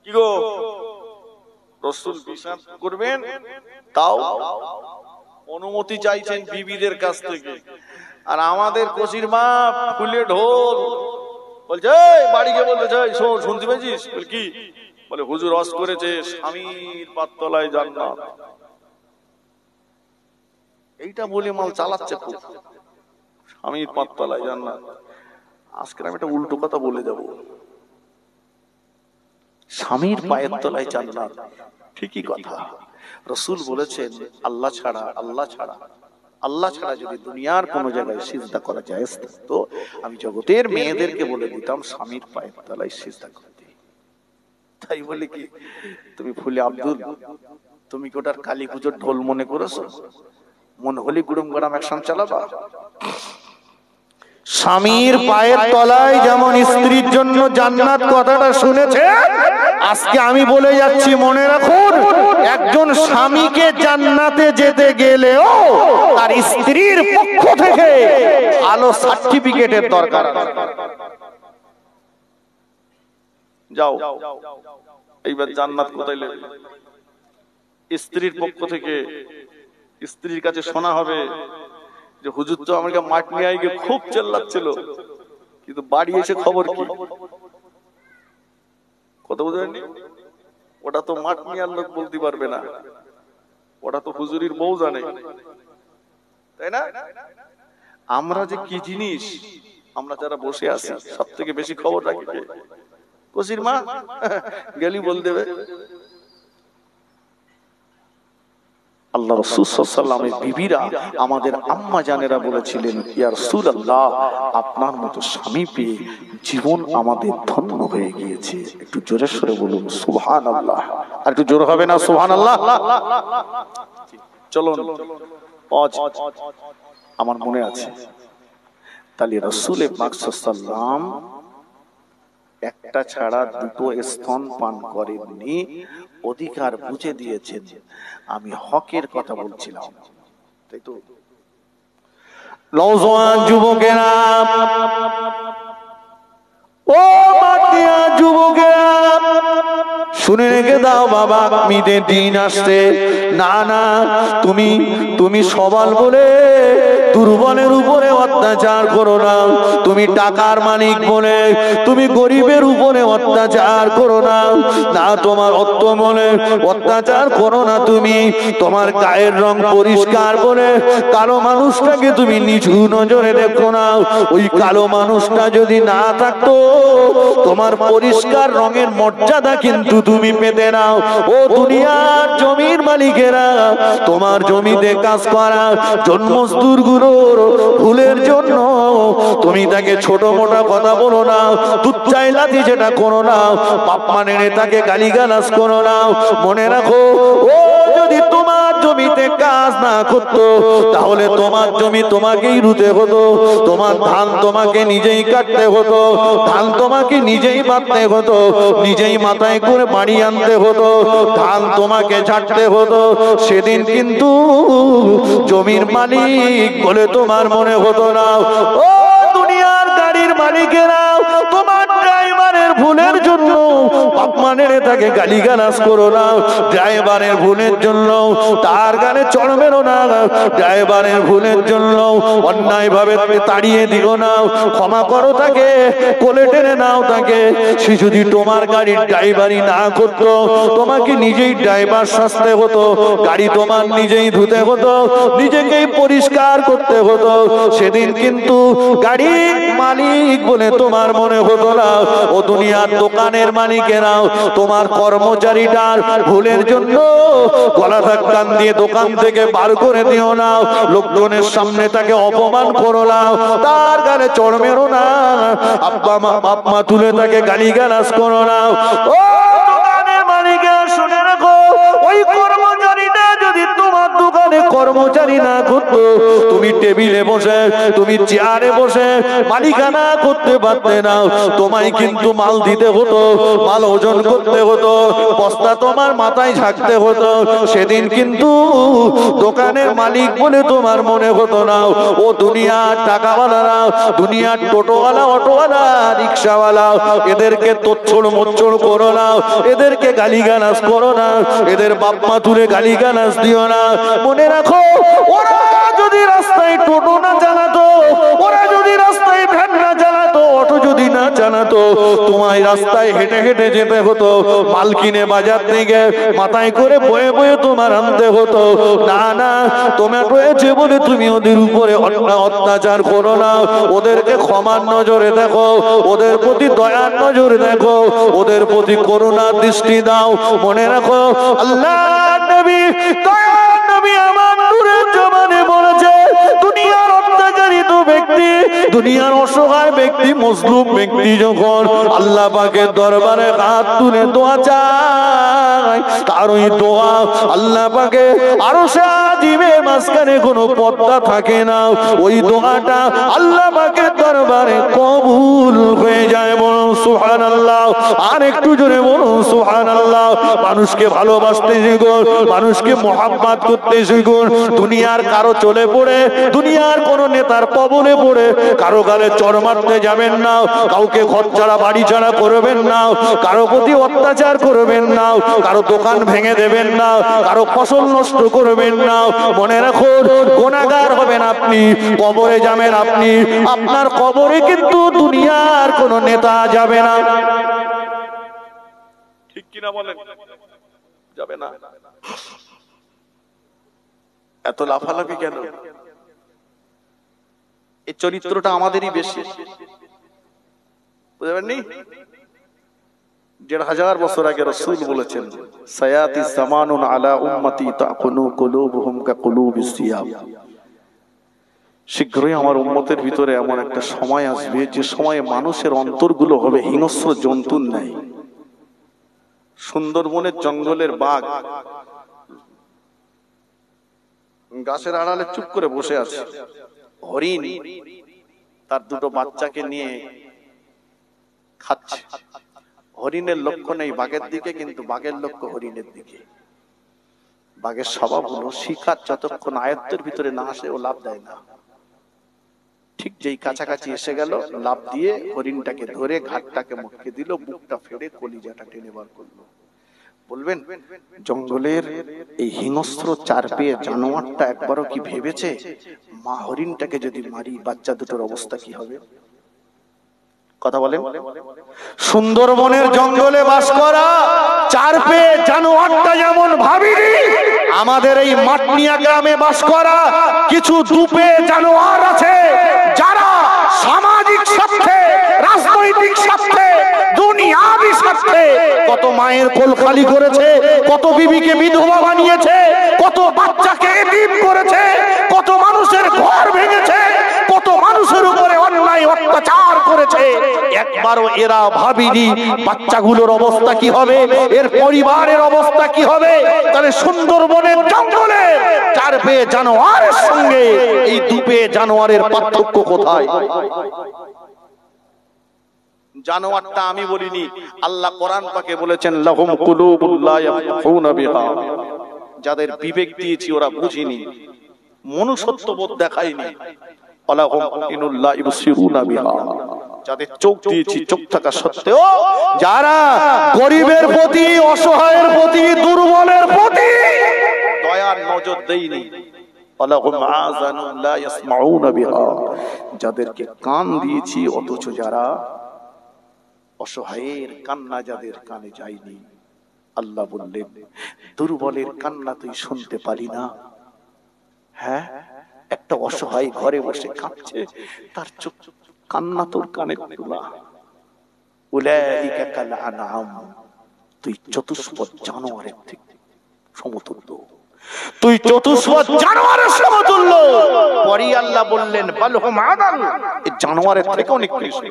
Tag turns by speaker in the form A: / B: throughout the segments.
A: কি গো, রাসূল পেশাব করবেন, তাও অনুমতি চাইছেন বিবিদের কাছ থেকে। আর আমাদের কচির মা ফুলে ঢোল বলছে, বাড়ি গিয়ে বলতে চাই, শোন, শুনতে পেয়েছিস? বল কি? বলে হুজুর রস করেছে স্বামীর পাততলায় জান্নাত। এইটা বলে মাল চালাচ্ছে খুব, স্বামীর পাততলায় জান্নাত। আজকে আমি একটা উল্টো কথা বলে যাব, স্বামীর পায়ের তলায় জান্নাত, ঠিকই কথা। রাসূল বলেছেন আল্লাহ ছাড়া, আল্লাহ ছাড়া, আল্লাহ ছাড়া যদি দুনিয়ার কোন জায়গায় সিজদা করা যায় তো আমি জগতের মেয়েদেরকে বলে দিতাম স্বামীর পায়ের তলায় সিজদা করতে। তাই বলে কি তুমি ফুলে আব্দুল, তুমি কি ওটার কালী পুজোর ঢোল মনে করেছো? মন হলি গুড়ুম গড়াম অ্যাকশন চালাবা? স্বামীর পায়ের তলায় যেমন স্ত্রীর জন্য জান্নাত কথাটা শুনেছে, আজকে আমি বলে যাচ্ছি মনে রাখুন, একজন স্বামীকে জান্নাতে যেতে গেলেও তার স্ত্রীর পক্ষ থেকে ভালো সার্টিফিকেটের দরকার। যাও, এইবার জান্নাত কোথায় নেবে? স্ত্রীর পক্ষ থেকে স্ত্রীর কাছে শোনা হবে যে হুজুর তো আমাকে মাঠ নিয়ে আইগে খুব চেল্লাচ্ছিল, কিন্তু বাড়ি এসে খবর কি? কথা বুঝেননি? ওটা তো মাঠ নিয়ে লোক বলতে পারবে না, ওটা তো হুজুরির বউ জানে, তাই না? আমরা যে কি জিনিস, আমরা যারা বসে আছি সব থেকে বেশি খবর রাখি কচির মা, গেলি বল দেবে। আল্লাহ রাসূল সাল্লাল্লাহু আলাইহি ওয়াসাল্লামের বিবিরা, আমাদের আম্মা জানেরা বলেছিলেন, ইয়া রাসূলুল্লাহ, আপনার মতো স্বামী পেয়ে জীবন আমাদের ধন্য হয়ে গিয়েছে। একটু জোরে সরে বলুন সুবহানাল্লাহ। আর একটু জোরে হবে না সুবহানাল্লাহ? চলুন, আমার মনে আছে, তাহলে রাসূল পাক সাল্লাল্লাহু আলাইহি ওয়াসাল্লাম একটা ছাড়া দুটো স্তন পান করেননি, অধিকার বুঝে দিয়েছেন। আমি হকের কথা বলছিলাম, তাই তো? নওজোয়ান যুবকেরা, ও মাটিয়া যুবকেরা, শুনে রেখে দাও বাবা, ঈদের দিন আসছে। না না, তুমি সবল বলে দুর্বলের উপরে অত্যাচার করো না, তুমি টাকার মালিক বলে তুমি গরিবের উপরে অত্যাচার করো না, না তোমার অর্থ বলে অত্যাচার করো না, তুমি তোমার গায়ের রং পরিষ্কার বলে কালো মানুষটাকে তুমি নিচু নজরে দেখো না। ওই কালো মানুষটা যদি না থাকতো, তোমার পরিষ্কার রঙের মর্যাদা কিন্তু তুমি পেতে নাও। ও দুনিয়ার জমির মালিকেরা, তোমার জমিতে কাজ করা জন্মজদুর গুলোর ভুলের জন্য তুমি তাকে ছোট মোটা কথা বলো না, তুচ্ছাইলাতি যেটা করো না, বাপ মানে তাকে গালিগালাজ করো না। মনে রাখো, ও যদি তোমার জমিতে কাজ না করতো, তাহলে তোমার জমি তোমাকেই রুতে হতো, তোমার ধান তোমাকে নিজেই কাটতে হতো, ধান তোমাকে নিজেই বাঁধতে হতো, নিজেই মাথায় করে বাড়ি আনতে হতো, ধান তোমাকে ঝাড়তে হতো। সেদিন কিন্তু জমির মালিক বলে তোমার মনে হতো না। ও দুনিয়ার গাড়ির মালিকেরা, তোমার ড্রাইভারের ভুলের জন্য বাপমানের তাকে গালিগালাজ করো না, ড্রাইভারের ভুলের জন্য তার গানে চড় মেরো না, ড্রাইভারের ভুলের জন্য অন্যায় ভাবে তাড়িয়ে দিও না, ক্ষমা করো তাকে, কোলে টেনে নাও তাকে। সে যদি তোমার গাড়ির ড্রাইভারি না করতো, তোমাকে নিজেই ড্রাইভার সাজতে হতো, গাড়ি তোমার নিজেই ধুতে হতো, নিজেকেই পরিষ্কার করতে হতো। সেদিন কিন্তু গাড়ির মালিক বলে তোমার মনে হতো না। ও দুনিয়ার দোকানের মালিকেরা, তোমার কর্মচারীটার ভুলের জন্য গলা ধাক্কা দিয়ে দোকান থেকে বার করে দিও না, লোকজনের সামনে তাকে অপমান করো না, তার গালে চড় মেরো না, আব্বা মা বাপ মা তুলে তাকে গালিগালাজ করো না। ও দোকানের মালিকেরা শুনে রাখো, ওই কর্মচারীটা যদি তোমার দোকানে দোকানে কর্মচারী না করতো, তুমি টেবিলে বসে, তুমি চেয়ারে বসে মালিকানা করতে পারতে না, তোমায় কিন্তু মাল দিতে হতো, মাল ওজন করতে হতো, বস্তা তোমার মাথায় ঝাঁকতে হতো। সেদিন কিন্তু দোকানের মালিক বলে তোমার মনে হতো না। ও দুনিয়ার টাকাওয়ালারা, দুনিয়ার টোটোওয়ালা, অটোওয়ালা, রিক্সাওয়ালা, এদেরকে তোচ্ছড় মোচ্ছড় করো না, এদেরকে গালিগালাজ করো না, এদের বাপ মা তুলে গালিগালাজ দিও না। মনে রাখো, ওরা যদি রাস্তায় টোটো না চালাতো, ওরা যদি রাস্তায় ভ্যান না চালাতো, অটো যদি না চালাতো, তোমায় রাস্তায় হেঁটে হেঁটে যেতে হতো, মাল কিনে বাজার থেকে মাথায় করে বয়ে বয়ে তোমার আনতে হতো। না না, তোমার রয়েছে বলে তুমি ওদের উপরে অত্যাচার করো না, ওদেরকে ক্ষমার নজরে দেখো, ওদের প্রতি দয়ার নজরে দেখো, ওদের প্রতি করুণার দৃষ্টি দাও। মনে রাখো, আল্লাহ নবী, দয়ার নবী আমার নূরের জবানে বলেছে, দুনিয়ার অত্যাচারিত ব্যক্তি, দুনিয়ার অসহায় ব্যক্তি, মজলুম ব্যক্তি যখন আল্লাহ পাকের দরবারে হাত তুলে দোয়া চায়, তার ওই দোয়া আল্লাহ পাকে আরশে আজিমের মাঝখানে কোনো পর্দা থাকে না, ওই দোয়াটা আল্লাহ পাকের দরবারে কবুল হয়ে যায়। বলুন সুবহানাল্লাহ, আর একটু জোরে বলুন সুবহানাল্লাহ। মানুষকে ভালোবাসতে শিখুন, মানুষকে মোহাব্বত করতে শিখুন। দুনিয়ার কারো চলে পড়ে, দুনিয়ার কোন নেতার কবলে পড়ে কারো গালে চড় মারতে যাবেন না, কাউকে ঘর ছাড়া বাড়ি ছাড়া করবেন না, কারো প্রতি অত্যাচার করবেন না, কারো দোকান ভেঙে দেবেন না, কারো ফসল নষ্ট করবেন না। মনে রাখুন, গুনাহগার হবেন আপনি, কবরে যাবেন আপনি, আপনার কবরে কিন্তু দুনিয়ার কোন নেতা যাবে না। ঠিক কিনা বলেন? যাবে না। এত লাফালাফি কেন? এই চরিত্রটা আমাদেরই বেশি, বুঝতে পারেননি? ১৫০০ বছর আগে রাসূল বলেছেন, সায়াতি জামানুন আলা উম্মতি তাকুনু কুলুবুহুম কাকুলুবিস সিয়াব। শীঘ্রই আমার উম্মতের ভিতরে এমন একটা সময় আসবে, যে সময়ে মানুষের অন্তরগুলো হবে হিংস্র জন্তুর ন্যায়। সুন্দরবনের জঙ্গলের বাঘ গাছের আড়ালে চুপ করে বসে আছে, হরিণ তার দুটো বাচ্চাকে নিয়ে খাচ্ছে। হরিণের লক্ষ্য নেই বাঘের দিকে, কিন্তু বাঘের লক্ষ্য হরিণের দিকে। বাঘের স্বভাব হলো শিকার যতক্ষণ আয়ত্তের ভিতরে না আসে ও লাভ দেয় না। ঠিক যেই কাছাকাছি এসে গেল, লাভ দিয়ে হরিণটাকে ধরে ঘাটটাকে মুটকে দিল, বুকটা ফেড়ে কলিজাটা টেনে বার করলো। বলবেন, জঙ্গলের এই হিংস্র চার পেয়ে জানোয়ারটা একবারও কি ভেবেছে মা হরিণটাকে যদি মারি বাচ্চা দুটোর অবস্থা কি হবে? কথা বলেন। সুন্দরবনের জঙ্গলে বাস করা চার পেয়ে জানোয়ারটা যেমন ভাবিনি, আমাদের এই মাটনিয়া গ্রামে বাস করা কিছু দুপে জানোয়ার আছে, যারা সামাজিক স্বার্থে, রাজনৈতিক স্বার্থে, দুনিয়াবি স্বার্থে কত মায়ের কোল খালি করেছে, কত বিবিকে বিধবা বানিয়েছে, কত বাচ্চাকে এতিম করেছে, কত মানুষের ঘর ভেঙেছে, কত মানুষের উপরে অন্যায় অত্যাচার করেছে। একবারও এরা ভাবিনি বাচ্চাগুলোর অবস্থা কি হবে, এর পরিবারের অবস্থা কি হবে। তাহলে সুন্দরবনের জঙ্গলে চার পেয়ে জানোয়ারের সঙ্গে এই দুপে জানোয়ারের পার্থক্য কোথায়? জানোয়ারটা আমি বলিনি, আল্লাহ কোরআন পাকে বলেছেন, লাহুম কুলুবুল লা ইয়াফকাহুনা বিহা। যাদের বিবেক দিয়েছি ওরা বুঝিনি, মনুষ্যত্ববোধ দেখায়নি। আলাহুম আইনুল লা ইবসিরুনা বিহা। যাদের চোখ দিয়েছি, চোখ থাকা সত্ত্বেও যারা গরিবের প্রতি, অসহায়ের প্রতি, দুর্বলের প্রতি দয়ার নজর দেয়নি। আলাহুম আযানুন লা ইয়াসমাউনা বিহা। যাদেরকে কান দিয়েছি অথচ যারা অসহায়ের কান্না যাদের কানে যায়নি। আল্লাহ বললেন, দুর্বলের কান্না তুই শুনতে পারি না? হ্যাঁ, একটা অসহায় ঘরে বসে কাঁদছে, তার চোখ কান্না তোর কানে তোলা। উলাইকা কাল আনআম। তুই চতুষ্পদ জানোয়ারের থেকে সমতুল্য, তুই চতুষ্পদ জানোয়ারের সমতুল্য। পরে আল্লাহ বললেন, বাল হুম আদাল। এই জানোয়ারের থেকে অনেক বেশি।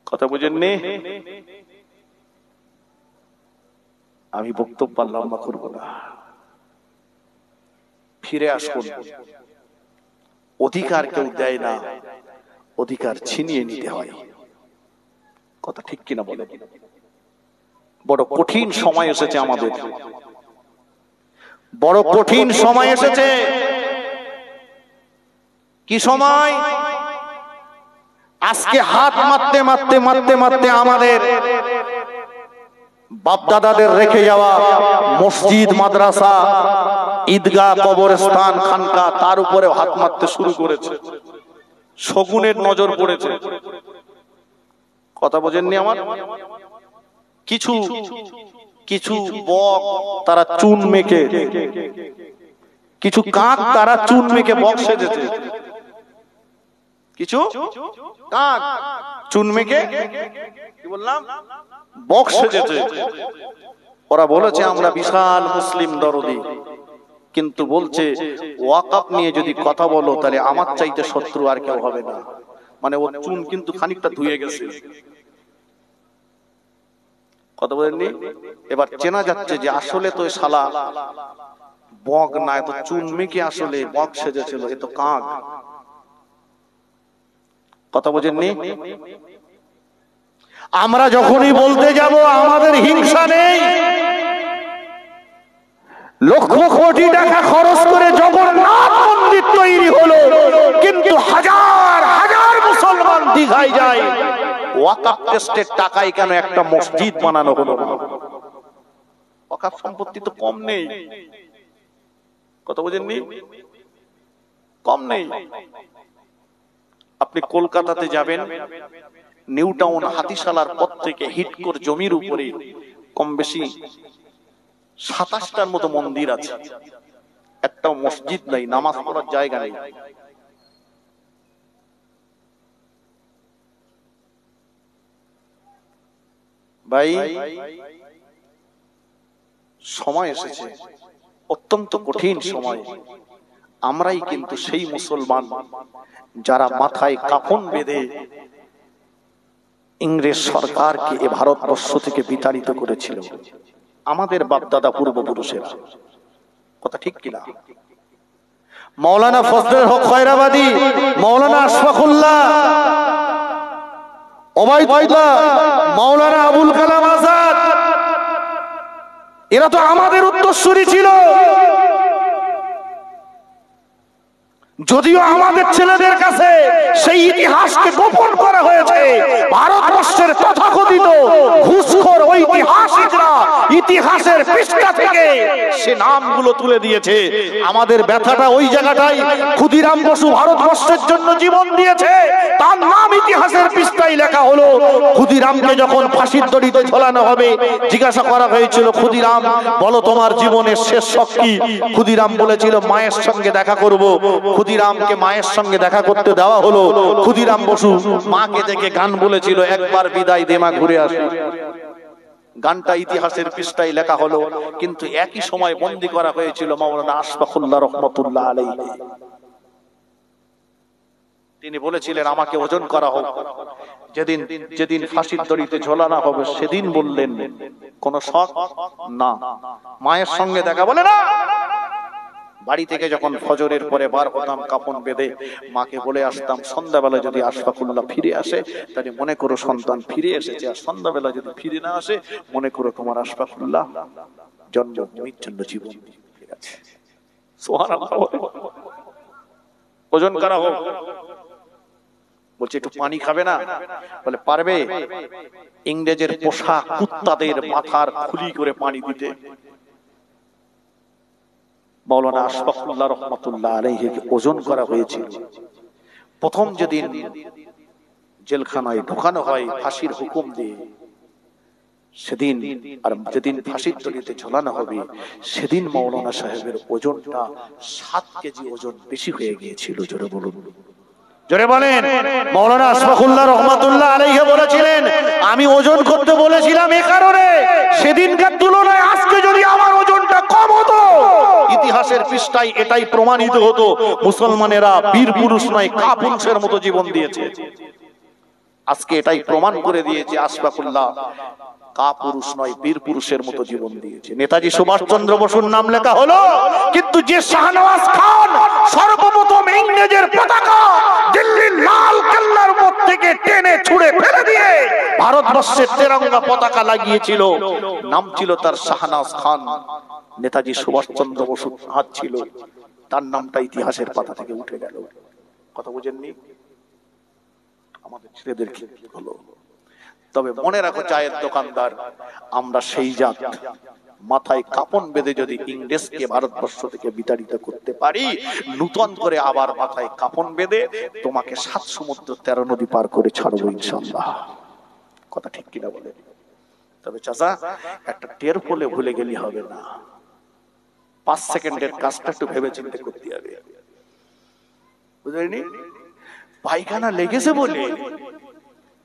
A: কথা বুঝেননি? আমি বক্তব্য লম্বা করব না, ফিরে আসুন। অধিকার কেউ দেয় না, অধিকার ছিনিয়ে নিতে হয়। কথা ঠিক কিনা বলে? বড় কঠিন সময় এসেছে আমাদের, বড় কঠিন সময় এসেছে। কি সময়? আজকে হাত মারতে মারতে মারতে মারতে আমাদের বাপদাদাদের রেখে যাওয়া মসজিদ, মাদ্রাসা, ঈদগাহ, কবরস্থান, খানকা, তার উপরে হাত মারতে শুরু করেছে। শগুনের নজর পড়েছে। কথা বোঝেননি আমার? কিছু কিছু বক তারা চুন মেখে, কিছু কাক তারা চুন মেখে বক সেজেছে। কিছু কাক চুন মেখে, কি বললাম, বক সেজেছে। ওরা বলেছে আমরা বিশাল মুসলিম দরদি, কিন্তু বলছে ওয়াকাফ নিয়ে যদি কথা বলো তাহলে আমার চাইতে শত্রু আর কেউ হবে না। মানে ও চুন কিন্তু খানিকটা ধুয়ে গেছে। কথা বলেননি? এবার চেনা যাচ্ছে যে আসলে তো শালা বক না, এত চুন মেখে আসলে বক সেজেছিল, এ তো কাক। কথা বোঝেননি? আমরা যখনই বলতে যাব আমাদের হিংসা নেই, লক্ষ কোটি টাকা খরচ করে জগন্নাথ মন্দির তৈরি হলো, কিন্তু হাজার হাজার মুসলমান দীঘায় যায়, ওয়াকাফ ট্রাস্টের টাকায় কেন একটা মসজিদ বানানো হলো না? ওয়াকাফ সম্পত্তি তো কম নেই। কথা বোঝেননি? কম নেই। আপনি কলকাতাতে যাবেন, নিউ টাউন হাতিশালার পর থেকে হিটকোর জমির উপরে কম বেশি 27টার মতো মন্দির আছে, একটা মসজিদ নাই, নামাজ পড়ার জায়গা নেই। ভাই সময় এসেছে, অত্যন্ত কঠিন সময়। আমরাই কিন্তু সেই মুসলমান যারা মাথায় কাফন বেঁধে ইংরেজ সরকারকে এ ভারতবর্ষ থেকে বিতাড়িত করেছিল, আমাদের বাপদাদা পূর্বপুরুষেরা। কথা ঠিক কিনা? মাওলানা ফজলুল হক খয়রাবাদী, মাওলানা আশফাকুল্লাহ, ওবায়দুল্লাহ, মাওলানা আবুল কালাম আজাদ, এরা তো আমাদের উত্তরসূরি ছিল। যদিও আমাদের ছেলেদের কাছে সেই ইতিহাসকে গোপন করা হয়েছে, ভারতবর্ষের তথাকথিত ঘুষখোর ঐতিহাসিকরা ইতিহাসের পৃষ্ঠা থেকে সে নামগুলো তুলে দিয়েছে। আমাদের ব্যথাটা ওই জায়গাটাই। ক্ষুদিরাম বসু ভারতবর্ষের জন্য জীবন দিয়েছে, তার নাম ইতিহাসের পৃষ্ঠায় লেখা হলো। ক্ষুদিরামকে যখন ফাঁসির দড়িতে ঝোলানো হবে, জিজ্ঞাসা করা হয়েছিল, ক্ষুদিরাম বলো তোমার জীবনের শেষ শখ কি? ক্ষুদিরাম বলেছিল মায়ের সঙ্গে দেখা করব। ক্ষুদিরামকে মায়ের সঙ্গে দেখা করতে দেওয়া হলো। ক্ষুদিরাম বসু মাকে দেখে গান বলেছিল, একবার বিদায় দে মা ঘুরে আসি। গানটা ইতিহাসের পৃষ্ঠায় লেখা হলো, কিন্তু একই সময় বন্দী করা হয়েছিল মাওলানা আশফাকুল্লাহ রহমাতুল্লাহ আলাইহি। তিনি বলেছিলেন আমাকে ওজন করা হোক। যেদিন যেদিন ফাঁসির দড়িতে ঝোলানো হবে সেদিন বললেন কোন শখ না, মায়ের সঙ্গে দেখা বলে না। বাড়ি থেকে যখন ফজরের পরে বার হতাম কাফন বেঁধে, মাকে বলে আসতাম সন্ধ্যাবেলা যদি আশফাকুল্লাহ ফিরে আসে তাহলে মনে করো সন্তান ফিরে এসেছে, আর সন্ধ্যাবেলা যদি ফিরে না আসে মনে করো তোমার আশফাকুল্লাহ জন্মভূমির জন্য জীবন দিয়ে গেছে। সুবহানাল্লাহ। ওজন করা হোক। বলছে একটু পানি খাবে না? বলে পারবে। ইংরেজের পোষা কুত্তাদের মাথার খুলি করে পানি দিতে মাওলানা আশফাকুল্লাহ রহমাতুল্লাহ আলাইহিকে ওজন করা হয়েছিল। প্রথম যেদিন জেলখানায় ঢোকানো হয় ফাঁসির হুকুম দিয়ে, সেদিন আর যেদিন ফাঁসির দড়িতে ঝোলানো হবে সেদিন মাওলানা সাহেবের ওজনটা 7 কেজি ওজন বেশি হয়ে গিয়েছিল। জোরে বলুন, জোরে বলেন। মাওলানা আশফাকুল্লাহ রহমাতুল্লাহ আলাইহি বলেছিলেন আমি ওজন করতে বলেছিলাম এ কারণে, সেদিনকার তুলনায় আজকে যদি আমার ওজনটা কম হতো, ইতিহাসের পৃষ্ঠায় এটাই প্রমাণিত হতো মুসলমানেরা বীর পুরুষ নয় কাপুরুষের মতো জীবন দিয়েছে। আজকে এটাই প্রমাণ করে দিয়েছে আশফাকুল্লাহ কাপুরুষ নয়, বীর পুরুষের মতো জীবন দিয়েছে। নেতাজি সুভাষচন্দ্র বসুর নাম লেখা হলো, কিন্তু যে শাহনওয়াজ খান সর্বপ্রথম ইংরেজের পতাকা দিল্লির লাল কেল্লার উপর থেকে টেনে ছুঁড়ে ফেলে দিয়ে ভারতবর্ষের তেরঙ্গা পতাকা লাগিয়েছিল, নাম ছিল তার শাহনওয়াজ খান। নেতাজি সুভাষচন্দ্র বসুর হাত ছিল, তার নামটা ইতিহাসের পাতা থেকে উঠে গেল। কথা বুঝেননি? আমাদের ছেলেদের কি হলো? তবে মনে রাখো চায়ের দোকানদার, আমরা সেই জাত, মাথায় কাপন বেঁধে যদি ইংরেজকে ভারতবর্ষ থেকে বিতাড়িত করতে পারি, নূতন করে আবার মাথায় কাপন বেঁধে তোমাকে 7 সমুদ্র 13 নদী পার করে ছাড়বো ইনশাআল্লাহ। কথা ঠিক কিনা বলে? তবে চাচা একটা টের ফলে ভুলে গেলে হবে না, 5 সেকেন্ডের কাজটা একটু ভেবে চিন্তে করতে হবে। বুঝলেনি? পায়খানা লেগেছে বলে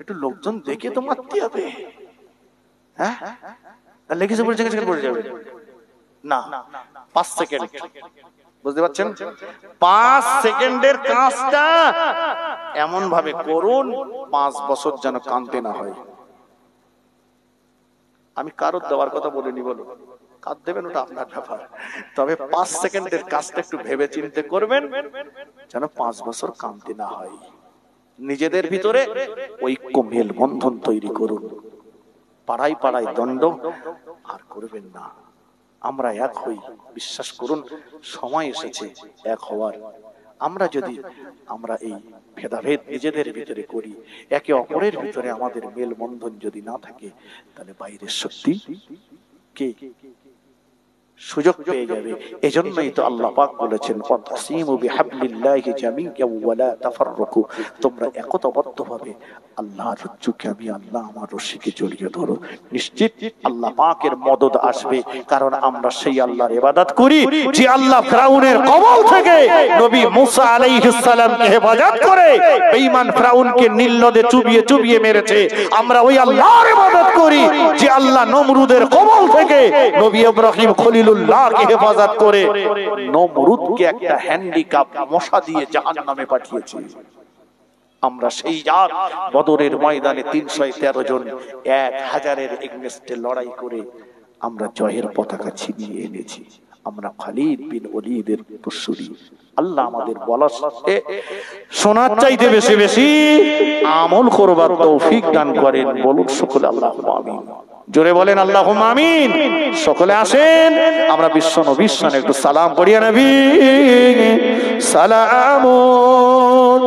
A: একটু লোকজন দেখে তো মারতে হবে। হ্যাঁ, লেগেছে বলে সেকেন্ড পড়ে যাবে না, 5 সেকেন্ড। বুঝতে পারছেন? 5 সেকেন্ডের কাজটা এমন ভাবে করুন 5 বছর যেন কাঁদতে না হয়। আমি কারোর দেওয়ার কথা বলিনি, বলো কাঁদ দেবেন ওটা আপনার ব্যাপার, তবে 5 সেকেন্ডের কাজটা একটু ভেবে চিন্তে করবেন যেন 5 বছর কাঁদতে না হয়। নিজেদের ভিতরে ঐক্য মেল বন্ধন তৈরি করুন, পাড়ায় পাড়ায় দ্বন্দ্ব আর করবেন না। আমরা এক হই, বিশ্বাস করুন সময় এসেছে এক হওয়ার। আমরা এই ভেদাভেদ নিজেদের ভিতরে করি, একে অপরের ভিতরে আমাদের মেল বন্ধন যদি না থাকে, তাহলে বাইরের শক্তি কে সুযোগ পেয়ে যাবে। এজন্যই তো আল্লাহ পাক বলেছেন ওয়াতাসিমু বিহাবলিল্লাহি জামিআন ওয়া লা তাফাররাকু, তোমরা একতাবদ্ধভাবে আল্লাহর রজ্জুকে, আমি আল্লাহ আমার রশিকে জড়িয়ে ধরো। নিশ্চিত আল্লাহ পাকের মদদ আসবে, কারণ আমরা সেই আল্লাহর ইবাদত করি যে আল্লাহ ফিরাউনের কবল থেকে নবী মুসা আলাইহিস সালামকে হেফাজত করে বেঈমান ফিরাউনকে নীল নদে চুবিয়ে চুবিয়ে মেরেছে। আমরা ওই আল্লাহর ইবাদত করি যে আল্লাহ নমরুদের কবল থেকে নবী ইব্রাহিম খলিলুল্লাহকে হেফাজত করে নমরুদকে একটা হ্যান্ডিক্যাপ মশা দিয়ে জাহান্নামে পাঠিয়েছে। আমরা সেই জাত বদরের ময়দানে 313 জন 1000-এর এগেইনস্টে লড়াই করে আমরা জয়ের পতাকা ছিনিয়ে এনেছি। আমরা খালিদ বিন ওলীদের পুত্রী। আল্লাহ আমাদের বলার সাথে শোনার চাইতে বেশি বেশি আমল করবার তৌফিক দান করেন। বলুন সকলে আল্লাহুম্মা আমিন। জোরে বলেন আল্লাহুম্মা আমিন। সকলে আসেন আমরা বিশ্ব নবীর শানে একটু সালাম পড়িয়া নবী সালামুন